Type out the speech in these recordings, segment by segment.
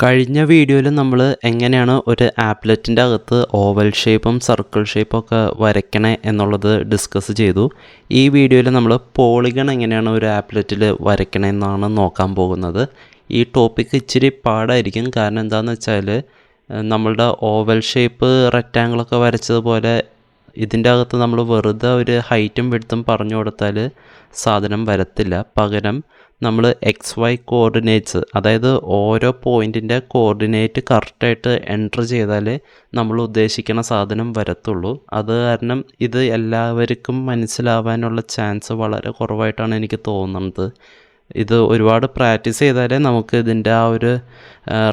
കഴിഞ്ഞ വീഡിയോയിൽ നമ്മൾ എങ്ങനെയാണ് ഒരു ആപ്ലെറ്റിൻ്റെ അകത്ത് ഓവൽ ഷേപ്പും സർക്കിൾ ഷേപ്പും ഒക്കെ വരയ്ക്കണേ എന്നുള്ളത് ഡിസ്കസ് ചെയ്തു. ഈ വീഡിയോയിൽ നമ്മൾ പോളിഗൺ എങ്ങനെയാണ് ഒരു ആപ്ലെറ്റിൽ വരയ്ക്കണേ എന്നാണ് നോക്കാൻ പോകുന്നത്. ഈ ടോപ്പിക്ക് ഇച്ചിരി പാടായിരിക്കും. കാരണം എന്താണെന്ന് വെച്ചാൽ നമ്മളുടെ ഓവൽ ഷേപ്പ് റെക്റ്റാങ്കിളൊക്കെ വരച്ചതുപോലെ ഇതിൻ്റെ അകത്ത് നമ്മൾ വെറുതെ ഒരു ഹൈറ്റും വിഡ്ത്തും പറഞ്ഞു കൊടുത്താൽ സാധനം വരത്തില്ല. പകരം നമ്മൾ XY കോർഡിനേറ്റ്സ്, അതായത് ഓരോ പോയിൻറ്റിൻ്റെ കോർഡിനേറ്റ് കറക്റ്റായിട്ട് എൻറ്റർ ചെയ്താൽ നമ്മൾ ഉദ്ദേശിക്കുന്ന സാധനം വരത്തുള്ളൂ. അത് കാരണം ഇത് എല്ലാവർക്കും മനസ്സിലാവാനുള്ള ചാൻസ് വളരെ കുറവായിട്ടാണ് എനിക്ക് തോന്നുന്നത്. ഇത് ഒരുപാട് പ്രാക്ടീസ് ചെയ്താലേ നമുക്ക് ഇതിൻ്റെ ആ ഒരു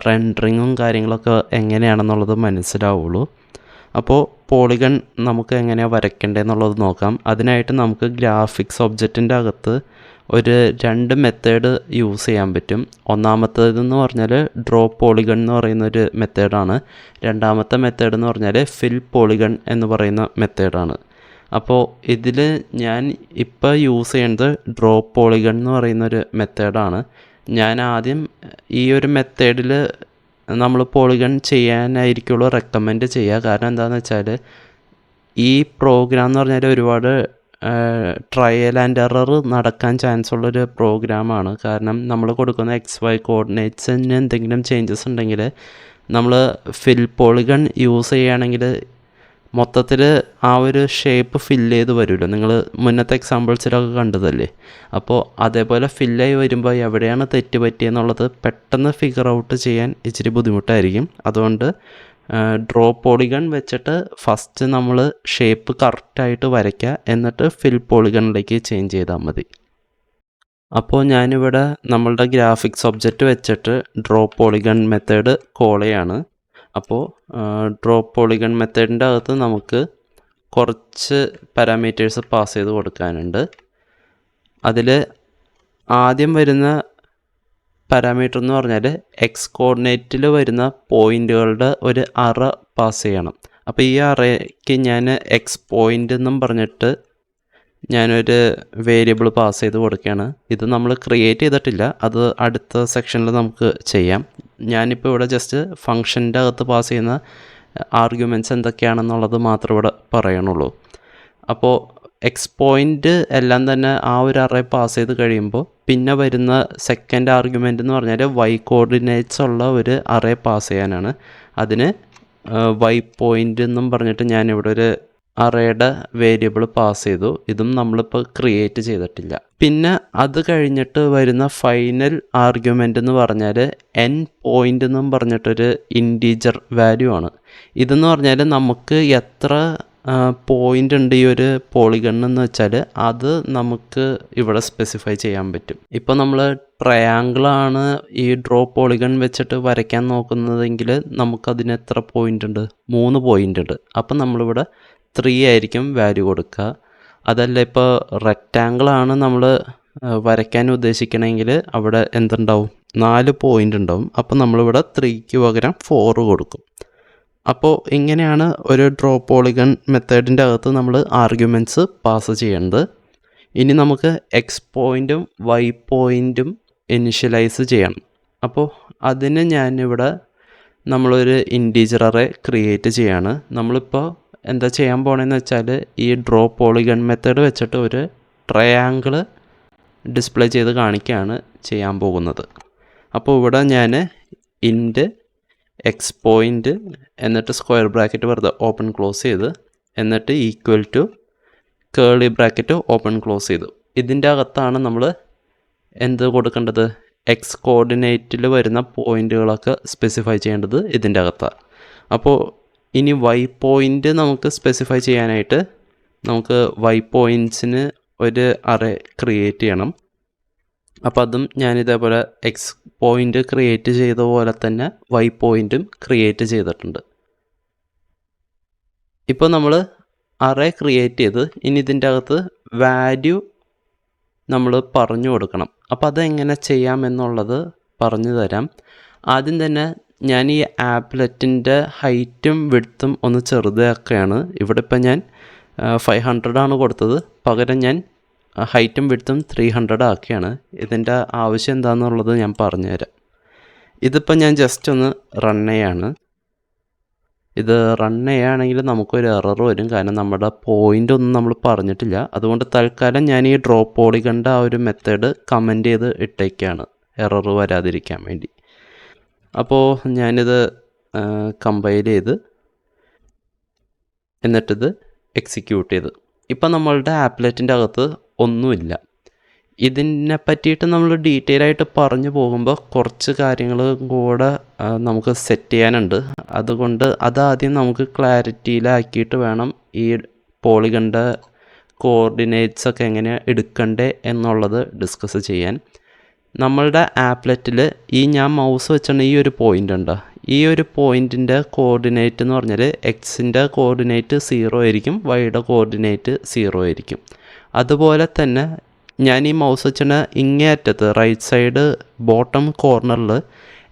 റെൻഡറിങ്ങും കാര്യങ്ങളൊക്കെ എങ്ങനെയാണെന്നുള്ളത് മനസ്സിലാവുള്ളൂ. അപ്പോൾ പോളിഗൺ നമുക്ക് എങ്ങനെയാണ് വരയ്ക്കേണ്ടതെന്നുള്ളത് നോക്കാം. അതിനായിട്ട് നമുക്ക് ഗ്രാഫിക്സ് ഒബ്ജക്റ്റിൻ്റെ അകത്ത് ഒരു 2 മെത്തേഡ് യൂസ് ചെയ്യാൻ പറ്റും. ഒന്നാമത്തേതെന്ന് പറഞ്ഞാൽ ഡ്രോ പോളിഗൺ എന്ന് പറയുന്നൊരു മെത്തേഡാണ്. രണ്ടാമത്തെ മെത്തേഡ് എന്ന് പറഞ്ഞാൽ ഫിൽ പോളിഗൺ എന്ന് പറയുന്ന മെത്തേഡാണ്. അപ്പോൾ ഇതിൽ ഞാൻ ഇപ്പോൾ യൂസ് ചെയ്യുന്നത് ഡ്രോ പോളിഗൺ എന്ന് പറയുന്നൊരു മെത്തേഡാണ്. ഞാൻ ആദ്യം ഈ ഒരു മെത്തേഡിൽ നമ്മൾ പോളിഗൺ ചെയ്യാനായിരിക്കുള്ളൂ റെക്കമെൻഡ് ചെയ്യുക. കാരണം എന്താണെന്ന് വെച്ചാൽ ഈ പ്രോഗ്രാം എന്ന് പറഞ്ഞാൽ ഒരുപാട് ട്രയൽ ആൻഡ് എറർ നടക്കാൻ ചാൻസ് ഉള്ളൊരു പ്രോഗ്രാമാണ്. കാരണം നമ്മൾ കൊടുക്കുന്ന XY കോർഡിനേറ്റ്സിന് എന്തെങ്കിലും ചേഞ്ചസ് ഉണ്ടെങ്കിൽ നമ്മൾ ഫിൽ പോളിഗൺ യൂസ് ചെയ്യുകയാണെങ്കിൽ മൊത്തത്തിൽ ആ ഒരു ഷേപ്പ് ഫില്ല് ചെയ്ത് വരുമല്ലോ. നിങ്ങൾ മുന്നത്തെ എക്സാമ്പിൾസിലൊക്കെ കണ്ടതല്ലേ. അപ്പോൾ അതേപോലെ ഫില്ലായി വരുമ്പോൾ എവിടെയാണ് തെറ്റ് പറ്റിയെന്നുള്ളത് പെട്ടെന്ന് ഫിഗർ ഔട്ട് ചെയ്യാൻ ഇച്ചിരി ബുദ്ധിമുട്ടായിരിക്കും. അതുകൊണ്ട് ഡ്രോ പോളിഗൺ വെച്ചിട്ട് ഫസ്റ്റ് നമ്മൾ ഷേപ്പ് കറക്റ്റായിട്ട് വരയ്ക്കുക, എന്നിട്ട് ഫിൽ പോളിഗണിലേക്ക് ചേഞ്ച് ചെയ്താൽ മതി. അപ്പോൾ ഞാനിവിടെ നമ്മളുടെ ഗ്രാഫിക്സ് ഒബ്ജക്റ്റ് വെച്ചിട്ട് ഡ്രോ പോളിഗൺ മെത്തേഡ് കോൾ ചെയ്യാണ്. അപ്പോൾ ഡ്രോ പോളിഗൺ മെത്തേഡിൻ്റെ അകത്ത് നമുക്ക് കുറച്ച് പാരാമീറ്റേഴ്സ് പാസ് ചെയ്ത് കൊടുക്കാനുണ്ട്. അതിൽ ആദ്യം വരുന്ന പാരാമീറ്റർ എന്ന് പറഞ്ഞാൽ എക്സ് കോർഡിനേറ്റിൽ വരുന്ന പോയിൻ്റുകളുടെ ഒരു അറ പാസ് ചെയ്യണം. അപ്പോൾ ഈ അറയ്ക്ക് ഞാൻ എക്സ് പോയിൻ്റ് എന്നും പറഞ്ഞിട്ട് ഞാനൊരു വേരിയബിൾ പാസ് ചെയ്ത് കൊടുക്കുകയാണ്. ഇത് നമ്മൾ ക്രിയേറ്റ് ചെയ്തിട്ടില്ല, അത് അടുത്ത സെക്ഷനിൽ നമുക്ക് ചെയ്യാം. ഞാനിപ്പോൾ ഇവിടെ ജസ്റ്റ് ഫങ്ഷൻ്റെ അകത്ത് പാസ് ചെയ്യുന്ന ആർഗ്യുമെൻറ്റ്സ് എന്തൊക്കെയാണെന്നുള്ളത് മാത്രം ഇവിടെ പറയണുള്ളൂ. അപ്പോൾ എക്സ് പോയിൻ്റ് എല്ലാം തന്നെ ആ ഒരു അറേ പാസ് ചെയ്ത് കഴിയുമ്പോൾ പിന്നെ വരുന്ന സെക്കൻഡ് ആർഗ്യുമെൻ്റ് എന്ന് പറഞ്ഞാൽ വൈ കോർഡിനേറ്റ്സ് ഉള്ള ഒരു അറേ പാസ് ചെയ്യാനാണ്. അതിന് വൈ പോയിൻ്റ് എന്നും പറഞ്ഞിട്ട് ഞാനിവിടെ ഒരു അറേയുടെ വേരിയബിൾ പാസ് ചെയ്തു. ഇതും നമ്മളിപ്പോൾ ക്രിയേറ്റ് ചെയ്തിട്ടില്ല. പിന്നെ അത് കഴിഞ്ഞിട്ട് വരുന്ന ഫൈനൽ ആർഗ്യുമെൻ്റ് എന്ന് പറഞ്ഞാൽ എൻ പോയിൻ്റ് എന്നും പറഞ്ഞിട്ടൊരു ഇൻറ്റീജർ വാല്യൂ ആണ്. ഇതെന്ന് പറഞ്ഞാൽ നമുക്ക് എത്ര പോയിൻ്റ് ഉണ്ട് ഈ ഒരു പോളിഗൺ എന്ന് വെച്ചാൽ അത് നമുക്ക് ഇവിടെ സ്പെസിഫൈ ചെയ്യാൻ പറ്റും. ഇപ്പോൾ നമ്മൾ ട്രയാങ്കിളാണ് ഈ ഡ്രോ പോളിഗൺ വെച്ചിട്ട് വരയ്ക്കാൻ നോക്കുന്നതെങ്കിൽ നമുക്കതിന് എത്ര പോയിൻ്റ് ഉണ്ട്? 3 പോയിൻ്റ് ഉണ്ട്. അപ്പം നമ്മളിവിടെ 3 ആയിരിക്കും വാല്യൂ കൊടുക്കുക. അതല്ല ഇപ്പോൾ റെക്റ്റാങ്കിളാണ് നമ്മൾ വരയ്ക്കാൻ ഉദ്ദേശിക്കണമെങ്കിൽ അവിടെ എന്തുണ്ടാവും? 4 പോയിൻ്റ് ഉണ്ടാവും. അപ്പം നമ്മളിവിടെ 3ക്ക് പകരം 4 കൊടുക്കും. അപ്പോൾ ഇങ്ങനെയാണ് ഒരു ഡ്രോ പോളിഗൺ മെത്തേഡിൻ്റെ അകത്ത് നമ്മൾ ആർഗ്യുമെൻറ്റ്സ് പാസ് ചെയ്യേണ്ടത്. ഇനി നമുക്ക് എക്സ് പോയിൻറ്റും വൈ പോയിൻറ്റും ഇനിഷ്യലൈസ് ചെയ്യണം. അപ്പോൾ അതിന് ഞാനിവിടെ നമ്മളൊരു ഇൻറ്റീജർ അറേ ക്രിയേറ്റ് ചെയ്യാണ്. നമ്മളിപ്പോൾ എന്താ ചെയ്യാൻ പോകണമെന്ന് വെച്ചാൽ ഈ ഡ്രോ പോളിഗൺ മെത്തേഡ് വെച്ചിട്ട് ഒരു ട്രയാങ്കിൾ ഡിസ്പ്ലേ ചെയ്ത് കാണിക്കുകയാണ് ചെയ്യാൻ പോകുന്നത്. അപ്പോൾ ഇവിടെ ഞാൻ ഇൻറ്റ് എക്സ് പോയിൻ്റ് എന്നിട്ട് സ്ക്വയർ ബ്രാക്കറ്റ് വെറുതെ ഓപ്പൺ ക്ലോസ് ചെയ്ത് എന്നിട്ട് equal to curly bracket open close ചെയ്തു. ഇതിൻ്റെ അകത്താണ് നമ്മൾ എന്ത് കൊടുക്കേണ്ടത്? എക്സ് കോർഡിനേറ്റിൽ വരുന്ന പോയിൻ്റുകളൊക്കെ സ്പെസിഫൈ ചെയ്യേണ്ടത് ഇതിൻ്റെ അകത്താണ്. അപ്പോൾ ഇനി വൈ പോയിൻ്റ് നമുക്ക് സ്പെസിഫൈ ചെയ്യാനായിട്ട് നമുക്ക് വൈ പോയിൻറ്റ്സിന് ഒരു അറേ ക്രിയേറ്റ് ചെയ്യണം. അപ്പോൾ അതും ഞാനിതേപോലെ എക്സ് പോയിൻ്റ് ക്രിയേറ്റ് ചെയ്ത പോലെ തന്നെ വൈ പോയിൻറ്റും ക്രിയേറ്റ് ചെയ്തിട്ടുണ്ട്. ഇപ്പോൾ നമ്മൾ അറേ ക്രിയേറ്റ് ചെയ്ത് ഇനി ഇതിൻ്റെ അകത്ത് വാല്യൂ നമ്മൾ പറഞ്ഞു കൊടുക്കണം. അപ്പോൾ അതെങ്ങനെ ചെയ്യാമെന്നുള്ളത് പറഞ്ഞു തരാം. ആദ്യം തന്നെ ഞാൻ ഈ ആപ്ലെറ്റിൻ്റെ ഹൈറ്റും വിഡ്ത്തും ഒന്ന് ചെറുതാക്കുകയാണ്. ഇവിടെ ഇപ്പം ഞാൻ 500 ആണ് കൊടുത്തത്, പകരം ഞാൻ ഹൈറ്റും വിഡ്ത്തും 300 ആക്കിയാണ്. ഇതിൻ്റെ ആവശ്യം എന്താണെന്നുള്ളത് ഞാൻ പറഞ്ഞുതരാം. ഇതിപ്പോൾ ഞാൻ ജസ്റ്റ് ഒന്ന് റൺ ചെയ്യാണ്. ഇത് റൺ ചെയ്യുകയാണെങ്കിൽ നമുക്കൊരു എറർ വരും, കാരണം നമ്മുടെ പോയിൻ്റ് ഒന്നും നമ്മൾ പറഞ്ഞിട്ടില്ല. അതുകൊണ്ട് തൽക്കാലം ഞാൻ ഈ ഡ്രോപ്പ് പോളിഗണിൻ്റെ ആ ഒരു മെത്തേഡ് കമൻറ്റ് ചെയ്ത് ഇട്ടേക്കാണ്, എറർ വരാതിരിക്കാൻ വേണ്ടി. അപ്പോൾ ഞാനിത് കമ്പൈൽ ചെയ്ത് എന്നിട്ടിത് എക്സിക്യൂട്ട് ചെയ്ത്. ഇപ്പം നമ്മളുടെ ആപ്ലെറ്റിൻ്റെ അകത്ത് ഒന്നുമില്ല. ഇതിനെ പറ്റിയിട്ട് നമ്മൾ ഡീറ്റെയിൽ ആയിട്ട് പറഞ്ഞു പോകുമ്പോൾ കുറച്ച് കാര്യങ്ങൾ കൂടെ നമുക്ക് സെറ്റ് ചെയ്യാനുണ്ട്. അതുകൊണ്ട് അതാദ്യം നമുക്ക് ക്ലാരിറ്റിയിലാക്കിയിട്ട് വേണം ഈ പോളിഗണിൻ്റെ കോർഡിനേറ്റ്സ് ഒക്കെ എങ്ങനെ എടുക്കണ്ടേ എന്നുള്ളത് ഡിസ്കസ് ചെയ്യാൻ. നമ്മളുടെ ആപ്ലെറ്റിൽ ഈ ഞാൻ മൗസ് വെച്ചാണ് ഈ ഒരു പോയിൻ്റ് ഉണ്ടോ, ഈ ഒരു പോയിൻറ്റിൻ്റെ കോർഡിനേറ്റ് എന്ന് പറഞ്ഞാൽ എക്സിൻ്റെ കോർഡിനേറ്റ് 0 ആയിരിക്കും, വൈയുടെ കോർഡിനേറ്റ് 0 ആയിരിക്കും. അതുപോലെ തന്നെ ഞാൻ ഈ മൗസ് വെച്ചാൽ ഇങ്ങേ അറ്റത്ത് റൈറ്റ് സൈഡ് ബോട്ടം കോർണറിൽ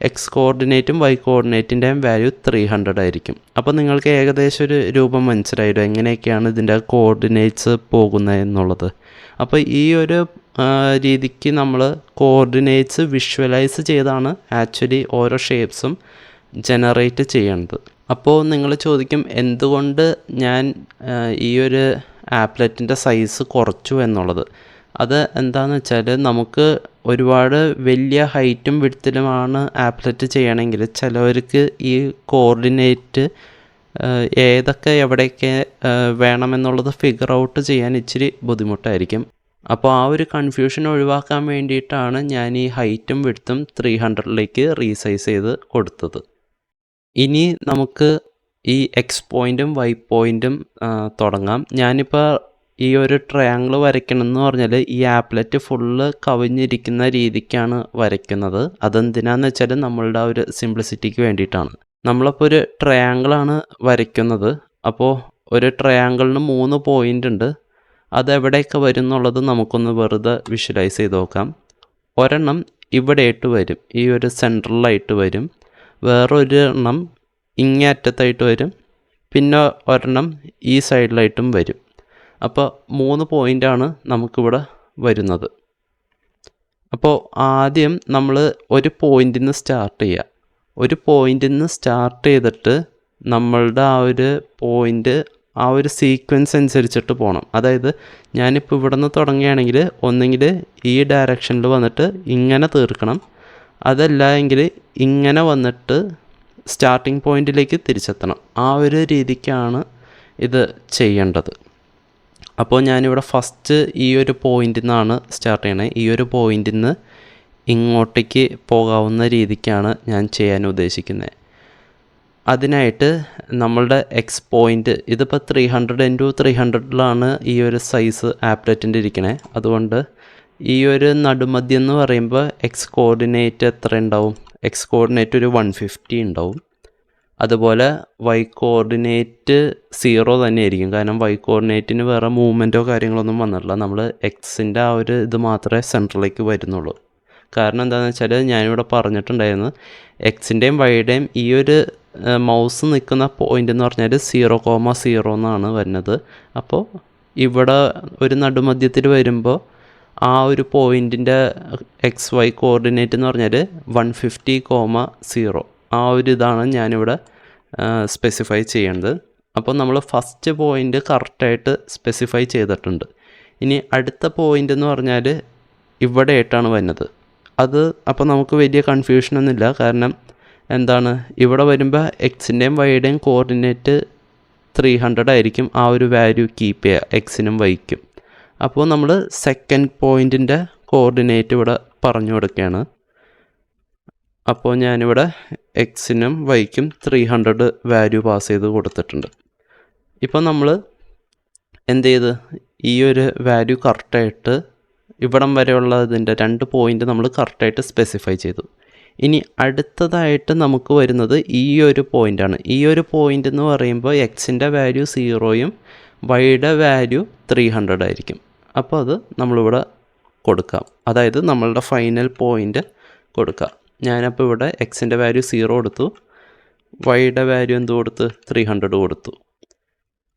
എക്സ് കോർഡിനേറ്റും വൈ കോർഡിനേറ്റിൻ്റെയും വാല്യൂ 300 ആയിരിക്കും. അപ്പോൾ നിങ്ങൾക്ക് ഏകദേശം ഒരു രൂപം മനസ്സിലായില്ലോ എങ്ങനെയൊക്കെയാണ് ഇതിൻ്റെ കോർഡിനേറ്റ്സ് പോകുന്നത് എന്നുള്ളത്. അപ്പോൾ ഈ ഒരു രീതിക്ക് നമ്മൾ കോർഡിനേറ്റ്സ് വിഷ്വലൈസ് ചെയ്താണ് ആക്ച്വലി ഓരോ ഷേപ്സും ജനറേറ്റ് ചെയ്യേണ്ടത്. അപ്പോൾ നിങ്ങൾ ചോദിക്കും എന്തുകൊണ്ട് ഞാൻ ഈ ഒരു ആപ്ലെറ്റിൻ്റെ സൈസ് കുറച്ചു എന്നുള്ളത്. അത് എന്താണെന്ന് വെച്ചാൽ നമുക്ക് ഒരുപാട് വലിയ ഹൈറ്റും വിഡ്ത്തിലുമാണ് ആപ്ലെറ്റ് ചെയ്യണമെങ്കിൽ ചിലവർക്ക് ഈ കോർഡിനേറ്റ് ഏതൊക്കെ എവിടെയൊക്കെ വേണമെന്നുള്ളത് ഫിഗർ ഔട്ട് ചെയ്യാൻ ഇച്ചിരി ബുദ്ധിമുട്ടായിരിക്കും. അപ്പോൾ ആ ഒരു കൺഫ്യൂഷൻ ഒഴിവാക്കാൻ വേണ്ടിയിട്ടാണ് ഞാൻ ഈ ഹൈറ്റും വിഡ്ത്തും 300ലേക്ക് റീസൈസ് ചെയ്ത് കൊടുത്തത്. ഇനി നമുക്ക് ഈ എക്സ് പോയിൻറ്റും വൈ പോയിൻറ്റും തുടങ്ങാം. ഞാനിപ്പോൾ ഈ ഒരു ട്രയാങ്കിൾ വരയ്ക്കണമെന്ന് പറഞ്ഞാൽ ഈ ആപ്ലെറ്റ് ഫുള്ള് കവിഞ്ഞിരിക്കുന്ന രീതിക്കാണ് വരയ്ക്കുന്നത്. അതെന്തിനാന്ന് വെച്ചാൽ നമ്മളുടെ ആ ഒരു സിംപ്ലിസിറ്റിക്ക് വേണ്ടിയിട്ടാണ്. നമ്മളപ്പോൾ ഒരു ട്രയാങ്കിളാണ് വരയ്ക്കുന്നത്. അപ്പോൾ ഒരു ട്രയാങ്കിളിന് 3 പോയിൻ്റ് ഉണ്ട്. അതെവിടെയൊക്കെ വരും എന്നുള്ളത് നമുക്കൊന്ന് വെറുതെ വിഷ്വലൈസ് ചെയ്ത് നോക്കാം. ഒരെണ്ണം ഇവിടെയായിട്ട് വരും, ഈ ഒരു സെൻട്രലായിട്ട് വരും. വേറൊരു എണ്ണം ഇങ്ങേ അറ്റത്തായിട്ട് വരും. പിന്നെ ഒരെണ്ണം ഈ സൈഡിലായിട്ടും വരും. അപ്പോൾ 3 പോയിൻ്റാണ് നമുക്കിവിടെ വരുന്നത്. അപ്പോൾ ആദ്യം നമ്മൾ ഒരു പോയിൻ്റിൽ നിന്ന് സ്റ്റാർട്ട് ചെയ്യുക. ഒരു പോയിൻ്റിൽ നിന്ന് സ്റ്റാർട്ട് ചെയ്തിട്ട് നമ്മളുടെ ആ ഒരു പോയിൻ്റ് ആ ഒരു സീക്വൻസ് അനുസരിച്ചിട്ട് പോകണം. അതായത് ഞാനിപ്പോൾ ഇവിടെ നിന്ന് തുടങ്ങുകയാണെങ്കിൽ ഒന്നെങ്കിൽ ഈ ഡയറക്ഷനിൽ വന്നിട്ട് ഇങ്ങനെ തീർക്കണം, അതല്ല എങ്കിൽ ഇങ്ങനെ വന്നിട്ട് സ്റ്റാർട്ടിംഗ് പോയിൻറ്റിലേക്ക് തിരിച്ചെത്തണം. ആ ഒരു രീതിക്കാണ് ഇത് ചെയ്യേണ്ടത്. അപ്പോൾ ഞാനിവിടെ ഫസ്റ്റ് ഈ ഒരു പോയിൻറ്റിൽ നിന്നാണ് സ്റ്റാർട്ട് ചെയ്യണത്. ഈ ഒരു പോയിൻറ്റിൽ നിന്ന് ഇങ്ങോട്ടേക്ക് പോകാവുന്ന രീതിക്കാണ് ഞാൻ ചെയ്യാൻ ഉദ്ദേശിക്കുന്നത്. അതിനായിട്ട് നമ്മളുടെ എക്സ് പോയിൻ്റ് ഇതിപ്പോൾ 300x300ലാണ് ഈ ഒരു സൈസ് ആപ്ലെറ്റിൻ്റെ ഇരിക്കണേ. അതുകൊണ്ട് ഈ ഒരു നടുമധ്യം എന്ന് പറയുമ്പോൾ എക്സ് കോർഡിനേറ്റ് എത്ര ഉണ്ടാവും? എക്സ് കോർഡിനേറ്റ് ഒരു 150 ഉണ്ടാവും. അതുപോലെ വൈ കോർഡിനേറ്റ് 0 തന്നെ ആയിരിക്കും, കാരണം വൈ കോർഡിനേറ്റിന് വേറെ മൂവ്മെൻറ്റോ കാര്യങ്ങളൊന്നും വന്നിട്ടില്ല. നമ്മൾ എക്സിൻ്റെ ആ ഒരു ഇത് മാത്രമേ സെൻട്രലിലേക്ക് വരുന്നുള്ളൂ. കാരണം എന്താണെന്ന് വെച്ചാൽ ഞാനിവിടെ പറഞ്ഞിട്ടുണ്ടായിരുന്നു എക്സിൻ്റെയും വൈയുടെയും ഈ ഒരു മൗസ് നിൽക്കുന്ന പോയിൻ്റ് എന്ന് പറഞ്ഞാൽ 0,0 എന്നാണ് വരുന്നത്. അപ്പോൾ ഇവിടെ ഒരു നടുമധ്യത്തിൽ വരുമ്പോൾ ആ ഒരു പോയിൻറ്റിൻ്റെ എക്സ് വൈ കോർഡിനേറ്റ് എന്ന് പറഞ്ഞാൽ 150,0 ആ ഒരു ഇതാണ് ഞാനിവിടെ സ്പെസിഫൈ ചെയ്യേണ്ടത്. അപ്പോൾ നമ്മൾ ഫസ്റ്റ് പോയിൻ്റ് കറക്റ്റായിട്ട് സ്പെസിഫൈ ചെയ്തിട്ടുണ്ട്. ഇനി അടുത്ത പോയിൻ്റ് എന്ന് പറഞ്ഞാൽ ഇവിടെ ആയിട്ടാണ് വരുന്നത്. അത് അപ്പോൾ നമുക്ക് വലിയ കൺഫ്യൂഷനൊന്നുമില്ല. കാരണം എന്താണ്, ഇവിടെ വരുമ്പോൾ എക്സിൻ്റെയും വൈയുടെയും കോർഡിനേറ്റ് 300 ആയിരിക്കും. ആ ഒരു വാല്യൂ കീപ്പ് ചെയ്യുക എക്സിനും വൈക്കും. അപ്പോൾ നമ്മൾ സെക്കൻഡ് പോയിൻറ്റിൻ്റെ കോർഡിനേറ്റ് ഇവിടെ പറഞ്ഞു കൊടുക്കുകയാണ്. അപ്പോൾ ഞാനിവിടെ എക്സിനും വൈക്കും 300 വാല്യൂ പാസ് ചെയ്ത് കൊടുത്തിട്ടുണ്ട്. ഇപ്പോൾ നമ്മൾ എന്ത് ചെയ്ത് ഈ ഒരു വാല്യൂ കറക്റ്റായിട്ട് ഇവിടം വരെയുള്ള ഇതിൻ്റെ 2 പോയിൻ്റ് നമ്മൾ കറക്റ്റായിട്ട് സ്പെസിഫൈ ചെയ്തു. ഇനി അടുത്തതായിട്ട് നമുക്ക് വരുന്നത് ഈ ഒരു പോയിൻ്റാണ്. ഈ ഒരു പോയിൻ്റ് എന്ന് പറയുമ്പോൾ എക്സിൻ്റെ വാല്യൂ 0യും വൈയുടെ വാല്യൂ 300 ആയിരിക്കും. അപ്പോൾ അത് നമ്മളിവിടെ കൊടുക്കാം, അതായത് നമ്മളുടെ ഫൈനൽ പോയിൻ്റ് കൊടുക്കാം. ഞാനപ്പോൾ ഇവിടെ എക്സിൻ്റെ വാല്യൂ 0 കൊടുത്തു, വൈയുടെ വാല്യൂ എന്ത് കൊടുത്ത് 300 കൊടുത്തു.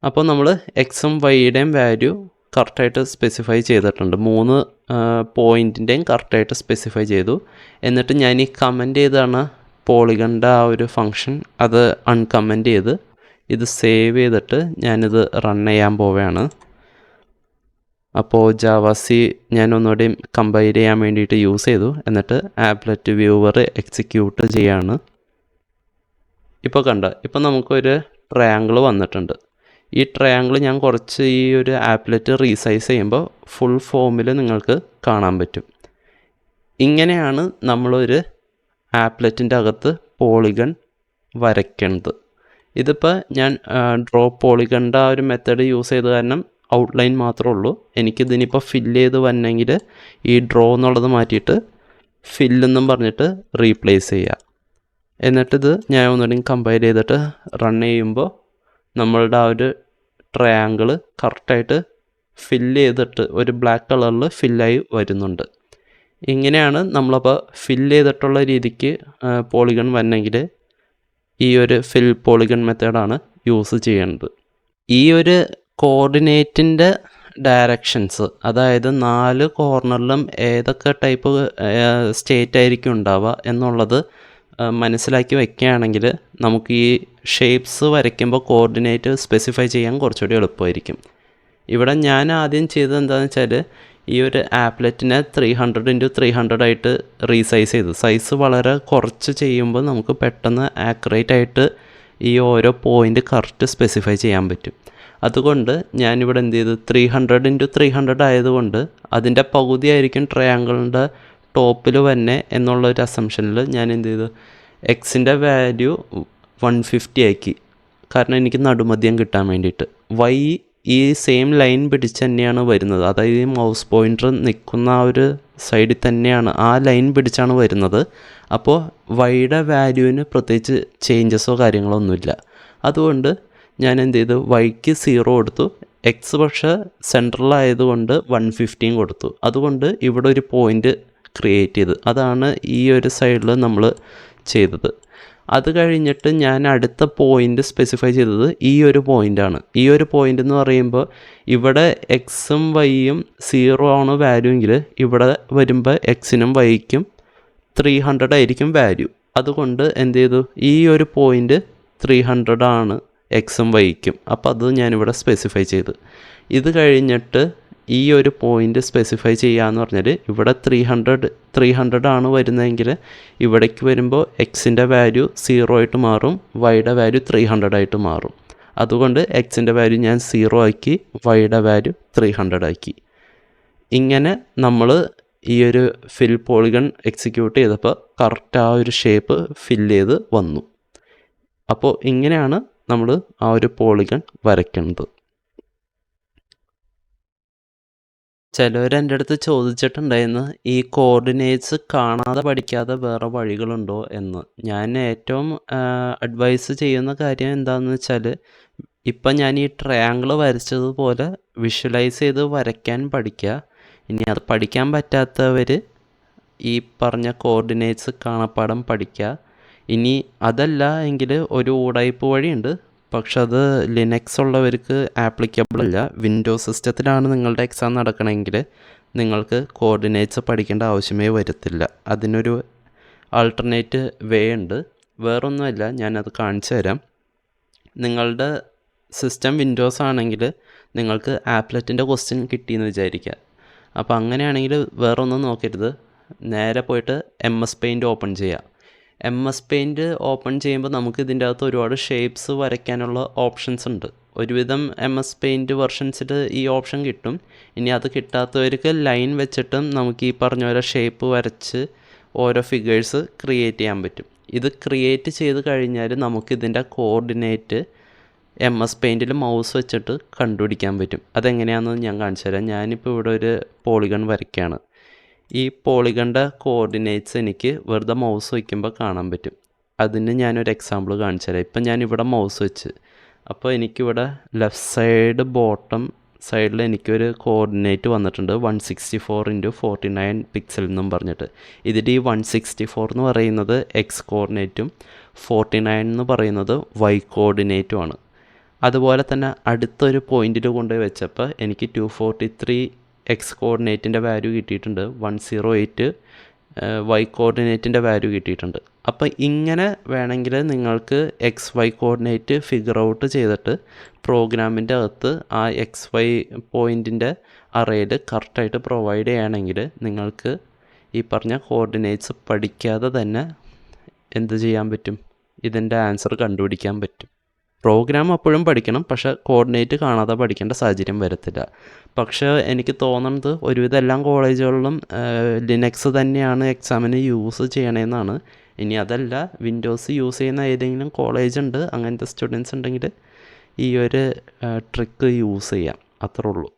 അപ്പോൾ നമ്മൾ എക്സും വൈയുടെയും വാല്യൂ കറക്റ്റായിട്ട് സ്പെസിഫൈ ചെയ്തിട്ടുണ്ട്. 3 പോയിൻറ്റിൻ്റെയും കറക്റ്റായിട്ട് സ്പെസിഫൈ ചെയ്തു. എന്നിട്ട് ഞാൻ ഈ കമൻറ്റ് ചെയ്താണ് പോളിഗണിൻ്റെ ആ ഒരു ഫങ്ഷൻ അത് അൺകമൻറ്റ് ചെയ്ത് ഇത് സേവ് ചെയ്തിട്ട് ഞാനിത് റൺ ചെയ്യാൻ പോവുകയാണ്. അപ്പോൾ ജാവാസി ഞാൻ ഒന്നുകൂടി കമ്പൈൽ ചെയ്യാൻ വേണ്ടിയിട്ട് യൂസ് ചെയ്തു. എന്നിട്ട് ആപ്ലെറ്റ് വ്യൂവർ എക്സിക്യൂട്ട് ചെയ്യാണ്. ഇപ്പോൾ ഇപ്പോൾ നമുക്കൊരു ട്രയാങ്കിൾ വന്നിട്ടുണ്ട്. ഈ ട്രയാങ്കിൾ ഞാൻ കുറച്ച് ഈ ഒരു ആപ്ലെറ്റ് റീസൈസ് ചെയ്യുമ്പോൾ ഫുൾ ഫോമിൽ നിങ്ങൾക്ക് കാണാൻ പറ്റും. ഇങ്ങനെയാണ് നമ്മളൊരു ആപ്ലെറ്റിൻ്റെ അകത്ത് പോളിഗൺ വരയ്ക്കുന്നത്. ഇതിപ്പോൾ ഞാൻ ഡ്രോ പോളിഗണിൻ്റെ ആ ഒരു മെത്തേഡ് യൂസ് ചെയ്ത കാരണം ഔട്ട്ലൈൻ മാത്രമേ ഉള്ളൂ. എനിക്കിതിനിപ്പോൾ ഫില്ല് ചെയ്ത് വന്നെങ്കിൽ ഈ ഡ്രോ എന്നുള്ളത് മാറ്റിയിട്ട് ഫില്ലെന്നും പറഞ്ഞിട്ട് റീപ്ലേസ് ചെയ്യുക. എന്നിട്ടിത് ഞാൻ ഒന്നുകൂടി കമ്പൈൽ ചെയ്തിട്ട് റൺ ചെയ്യുമ്പോൾ നമ്മളുടെ ആ ഒരു ട്രയാങ്കിൾ കറക്റ്റായിട്ട് ഫില്ല് ചെയ്തിട്ട് ഒരു ബ്ലാക്ക് കളറിൽ ഫില്ലായി വരുന്നുണ്ട്. ഇങ്ങനെയാണ് നമ്മളപ്പോൾ ഫില്ല് ചെയ്തിട്ടുള്ള രീതിക്ക് പോളിഗൺ വരണമെങ്കിൽ ഈ ഒരു ഫിൽ പോളിഗൺ മെത്തേഡാണ് യൂസ് ചെയ്യേണ്ടത്. ഈ ഒരു കോർഡിനേറ്റിൻ്റെ ഡയറക്ഷൻസ്, അതായത് 4 കോർണറിലും ഏതൊക്കെ ടൈപ്പ് സ്റ്റേറ്റ് ആയിരിക്കും ഉണ്ടാവുക എന്നുള്ളത് മനസ്സിലാക്കി വയ്ക്കുകയാണെങ്കിൽ നമുക്ക് ഈ ഷേപ്സ് വരയ്ക്കുമ്പോൾ കോർഡിനേറ്റ് സ്പെസിഫൈ ചെയ്യാൻ കുറച്ചുകൂടി എളുപ്പമായിരിക്കും. ഇവിടെ ഞാൻ ആദ്യം ചെയ്തത് എന്താണെന്ന് വെച്ചാൽ ഈ ഒരു ആപ്ലെറ്റിനെ 300x300 ആയിട്ട് റീസൈസ് ചെയ്തു. സൈസ് വളരെ കുറച്ച് ചെയ്യുമ്പോൾ നമുക്ക് പെട്ടെന്ന് ആക്യുറേറ്റ് ആയിട്ട് ഈ ഓരോ പോയിൻ്റ് കറക്റ്റ് സ്പെസിഫൈ ചെയ്യാൻ പറ്റും. അതുകൊണ്ട് ഞാനിവിടെ എന്ത് ചെയ്തു, 300x300 ആയതുകൊണ്ട് അതിൻ്റെ പകുതിയായിരിക്കും ട്രയാങ്കിളിൻ്റെ ടോപ്പിൽ തന്നെ എന്നുള്ളൊരു അസംഷനിൽ ഞാൻ എന്ത് ചെയ്തു, എക്സിൻ്റെ വാല്യൂ 150 ആക്കി. കാരണം എനിക്ക് നടുമധ്യം കിട്ടാൻ വേണ്ടിയിട്ട്. വൈ ഈ സെയിം ലൈൻ പിടിച്ച് തന്നെയാണ് വരുന്നത്. അതായത് ഈ മൗസ് പോയിൻ്റർ നിൽക്കുന്ന ആ ഒരു സൈഡിൽ തന്നെയാണ് ആ ലൈൻ പിടിച്ചാണ് വരുന്നത്. അപ്പോൾ വൈയുടെ വാല്യൂവിന് പ്രത്യേകിച്ച് ചേഞ്ചസോ കാര്യങ്ങളോ ഒന്നുമില്ല. അതുകൊണ്ട് ഞാൻ എന്ത് ചെയ്തു, വൈക്ക് 0 കൊടുത്തു. എക്സ് പക്ഷേ സെൻട്രലായതുകൊണ്ട് 150 കൊടുത്തു. അതുകൊണ്ട് ഇവിടെ ഒരു പോയിൻ്റ് ക്രിയേറ്റ് ചെയ്ത്, അതാണ് ഈ ഒരു സൈഡിൽ നമ്മൾ ചെയ്തത്. അത് കഴിഞ്ഞിട്ട് ഞാൻ അടുത്ത പോയിൻ്റ് സ്പെസിഫൈ ചെയ്തത് ഈ ഒരു പോയിൻ്റാണ്. ഈ ഒരു പോയിൻ്റ് എന്ന് പറയുമ്പോൾ ഇവിടെ എക്സും വൈയും 0 ആണ് വാല്യൂ എങ്കിൽ ഇവിടെ വരുമ്പോൾ എക്സിനും വൈക്കും 300 ആയിരിക്കും വാല്യൂ. അതുകൊണ്ട് എന്ത് ചെയ്തു, ഈ ഒരു പോയിൻ്റ് 300 ആണ് എക്സും വൈക്കും. അപ്പോൾ അത് ഞാനിവിടെ സ്പെസിഫൈ ചെയ്തു. ഇത് കഴിഞ്ഞിട്ട് ഈ ഒരു പോയിൻ്റ് സ്പെസിഫൈ ചെയ്യാമെന്ന് പറഞ്ഞാൽ ഇവിടെ 300 ആണ് വരുന്നതെങ്കിൽ ഇവിടേക്ക് വരുമ്പോൾ എക്സിൻ്റെ വാല്യൂ 0 ആയിട്ട് മാറും, വൈയുടെ വാല്യൂ 300 ആയിട്ട് മാറും. അതുകൊണ്ട് എക്സിൻ്റെ വാല്യൂ ഞാൻ 0 ആക്കി, വൈയുടെ വാല്യൂ 300 ആക്കി. ഇങ്ങനെ നമ്മൾ ഈ ഒരു ഫിൽ പോളിഗൺ എക്സിക്യൂട്ട് ചെയ്തപ്പോൾ കറക്റ്റ് ആ ഒരു ഷേപ്പ് ഫില്ല് ചെയ്ത് വന്നു. അപ്പോൾ ഇങ്ങനെയാണ് നമ്മൾ ആ ഒരു പോളിഗൺ വരയ്ക്കുന്നത്. ചിലവർ എൻ്റെ അടുത്ത് ചോദിച്ചിട്ടുണ്ടായിരുന്നു ഈ കോർഡിനേറ്റ്സ് കാണാതെ പഠിക്കാതെ വേറെ വഴികളുണ്ടോ എന്ന്. ഞാൻ ഏറ്റവും അഡ്വൈസ് ചെയ്യുന്ന കാര്യം എന്താണെന്ന് വെച്ചാൽ, ഇപ്പം ഞാൻ ഈ ട്രയാങ്കിൾ വരച്ചതുപോലെ വിഷ്വലൈസ് ചെയ്ത് വരയ്ക്കാൻ പഠിക്കുക. ഇനി അത് പഠിക്കാൻ പറ്റാത്തവർ ഈ പറഞ്ഞ കോർഡിനേറ്റ്സ് കാണാപ്പാഠം പഠിക്കുക. ഇനി അതല്ല എങ്കിൽ ഒരു ഉടായിപ്പ് വഴിയുണ്ട്, പക്ഷെ അത് ലിനക്സ് ഉള്ളവർക്ക് ആപ്ലിക്കബിൾ അല്ല. വിൻഡോസ് സിസ്റ്റത്തിലാണ് നിങ്ങളുടെ എക്സാം നടക്കണമെങ്കിൽ നിങ്ങൾക്ക് കോർഡിനേറ്റ്സ് പഠിക്കേണ്ട ആവശ്യമേ വരത്തില്ല. അതിനൊരു ആൾട്ടർനേറ്റ് വേ ഉണ്ട്. വേറൊന്നുമല്ല, ഞാനത് കാണിച്ചു തരാം. നിങ്ങളുടെ സിസ്റ്റം വിൻഡോസ് ആണെങ്കിൽ നിങ്ങൾക്ക് ആപ്ലെറ്റിൻ്റെ ക്വസ്റ്റ്യൻ കിട്ടിയെന്ന് വിചാരിക്കുക. അപ്പോൾ അങ്ങനെയാണെങ്കിൽ വേറൊന്നും നോക്കരുത്, നേരെ പോയിട്ട് MS Paint ഓപ്പൺ ചെയ്യുക. MS Paint ഓപ്പൺ ചെയ്യുമ്പോൾ നമുക്ക് ഇതിൻ്റെ അകത്ത് ഒരുപാട് ഷേപ്സ് വരയ്ക്കാനുള്ള ഓപ്ഷൻസ് ഉണ്ട്. ഒരുവിധം MS Paint വെർഷൻസിൽ ഈ ഓപ്ഷൻ കിട്ടും. ഇനി അത് കിട്ടാത്തവർക്ക് ലൈൻ വെച്ചിട്ടും നമുക്ക് ഈ പറഞ്ഞ പോലെ ഷേപ്പ് വരച്ച് ഓരോ ഫിഗേഴ്സ് ക്രിയേറ്റ് ചെയ്യാൻ പറ്റും. ഇത് ക്രിയേറ്റ് ചെയ്ത് കഴിഞ്ഞാൽ നമുക്കിതിൻ്റെ കോർഡിനേറ്റ് MS Paintൽ മൗസ് വെച്ചിട്ട് കണ്ടുപിടിക്കാൻ പറ്റും. അതെങ്ങനെയാണെന്ന് ഞാൻ കാണിച്ചു തരാം. ഞാനിപ്പോൾ ഇവിടെ ഒരു പോളിഗൺ വരയ്ക്കുകയാണ്. ഈ പോളിഗണിൻ്റെ കോർഡിനേറ്റ്സ് എനിക്ക് വെറുതെ മൗസ് വയ്ക്കുമ്പോൾ കാണാൻ പറ്റും. അതിന് ഞാനൊരു എക്സാമ്പിൾ കാണിച്ചു തരാം. ഇപ്പം ഞാനിവിടെ മൗസ് വെച്ച്, അപ്പോൾ എനിക്കിവിടെ ലെഫ്റ്റ് സൈഡ് ബോട്ടം സൈഡിൽ എനിക്കൊരു കോർഡിനേറ്റ് വന്നിട്ടുണ്ട് 164x49 പിക്സൽ എന്നും പറഞ്ഞിട്ട്. ഇതിൽ ഈ 164 എന്ന് പറയുന്നത് എക്സ് കോർഡിനേറ്റും 49 എന്ന് പറയുന്നത് വൈ കോർഡിനേറ്റും ആണ്. അതുപോലെ തന്നെ അടുത്തൊരു പോയിന്റിൽ കൊണ്ടുപോയി വെച്ചപ്പോൾ എനിക്ക് 243 എക്സ് കോർഡിനേറ്റിൻ്റെ വാല്യൂ കിട്ടിയിട്ടുണ്ട്, 108 വൈ കോർഡിനേറ്റിൻ്റെ വാല്യൂ കിട്ടിയിട്ടുണ്ട്. അപ്പോൾ ഇങ്ങനെ വേണമെങ്കിൽ നിങ്ങൾക്ക് x y coordinate figure out ചെയ്തിട്ട് പ്രോഗ്രാമിൻ്റെ അകത്ത് ആ എക്സ് വൈ പോയിൻറ്റിൻ്റെ അറേയിൽ കറക്റ്റായിട്ട് പ്രൊവൈഡ് ചെയ്യുകയാണെങ്കിൽ നിങ്ങൾക്ക് ഈ പറഞ്ഞ കോർഡിനേറ്റ്സ് പഠിക്കാതെ തന്നെ എന്ത് ചെയ്യാൻ പറ്റും, ഇതിൻ്റെ ആൻസർ കണ്ടുപിടിക്കാൻ പറ്റും. പ്രോഗ്രാം അപ്പോഴും പഠിക്കണം, പക്ഷേ കോർഡിനേറ്റ് കാണാതെ പഠിക്കേണ്ട സാഹചര്യം വരത്തില്ല. പക്ഷേ എനിക്ക് തോന്നുന്നത് ഒരുവിധം എല്ലാ കോളേജുകളിലും ലിനക്സ് തന്നെയാണ് എക്സാമിന് യൂസ് ചെയ്യണമെന്നാണ്. ഇനി അതല്ല, വിൻഡോസ് യൂസ് ചെയ്യുന്ന ഏതെങ്കിലും കോളേജ് ഉണ്ട്, അങ്ങനത്തെ സ്റ്റുഡൻസ് ഉണ്ടെങ്കിൽ ഈ ഒരു ട്രിക്ക് യൂസ് ചെയ്യാം, അത്രേ ഉള്ളൂ.